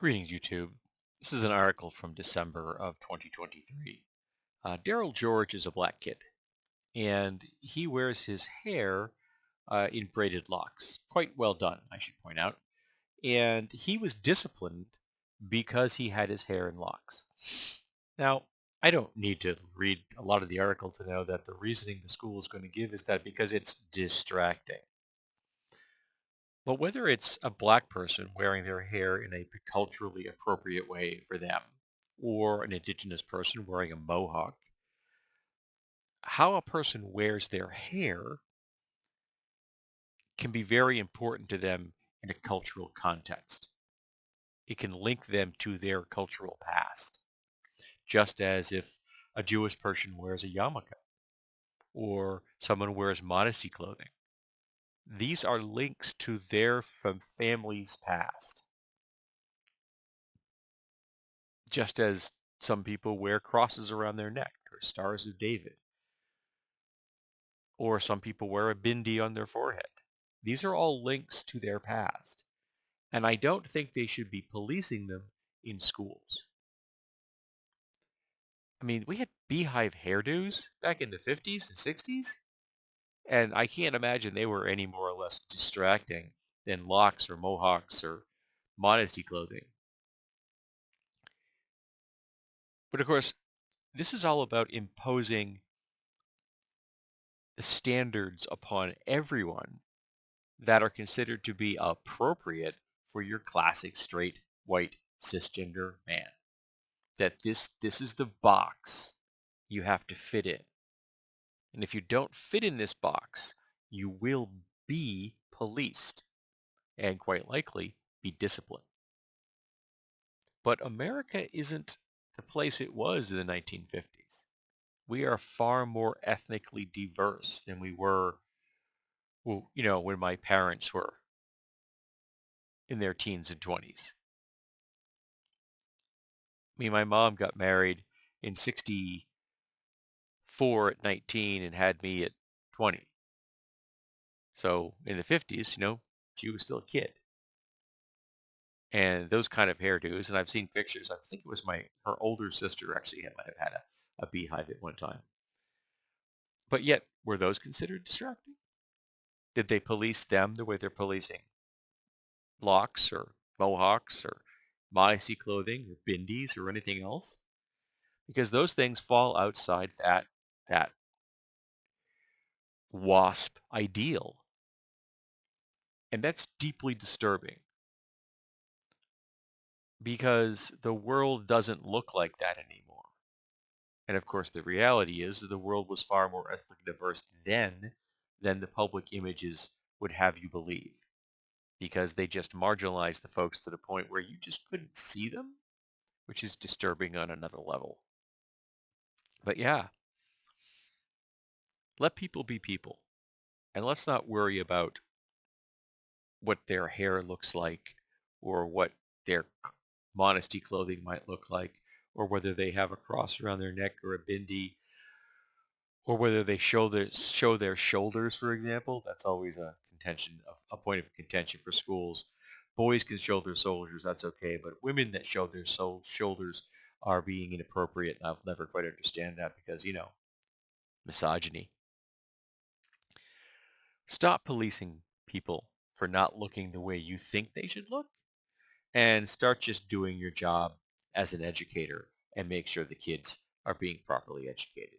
Greetings, YouTube. This is an article from December of 2023. Daryl George is a black kid, and he wears his hair in braided locks. Quite well done, I should point out. And he was disciplined because he had his hair in locks. Now, I don't need to read a lot of the article to know that the reasoning the school is going to give is that because it's distracting. But whether it's a black person wearing their hair in a culturally appropriate way for them, or an indigenous person wearing a mohawk, how a person wears their hair can be very important to them in a cultural context. It can link them to their cultural past, just as if a Jewish person wears a yarmulke or someone wears modesty clothing. These are links to their family's past. Just as some people wear crosses around their neck or stars of David, or some people wear a bindi on their forehead. These are all links to their past, and I don't think they should be policing them in schools. I mean, we had beehive hairdos back in the 50s and 60s, and I can't imagine they were any more or less distracting than locks or mohawks or modesty clothing. But of course, this is all about imposing the standards upon everyone that are considered to be appropriate for your classic straight white cisgender man. That this is the box you have to fit in. And if you don't fit in this box, you will be policed and quite likely be disciplined. But America isn't the place it was in the 1950s. We are far more ethnically diverse than we were, well, when my parents were in their teens and 20s. My mom got married in 64 at 19 and had me at 20. So in the 50s, she was still a kid. And those kind of hairdos, and I've seen pictures. I think it was her older sister actually might have had a beehive at one time. But yet, were those considered distracting? Did they police them the way they're policing locks or mohawks or modesty clothing or bindis or anything else? Because those things fall outside that WASP ideal. And that's deeply disturbing because the world doesn't look like that anymore. And of course, the reality is that the world was far more ethnically diverse then than the public images would have you believe, because they just marginalized the folks to the point where you just couldn't see them, which is disturbing on another level. But yeah, let people be people. And let's not worry about what their hair looks like or what their modesty clothing might look like, or whether they have a cross around their neck or a bindi, or whether they show their shoulders, for example. That's always a point of contention for schools. Boys can show their shoulders, that's okay, but women that show their shoulders are being inappropriate. And I'll never quite understand that because, misogyny. Stop policing people for not looking the way you think they should look and start just doing your job as an educator and make sure the kids are being properly educated.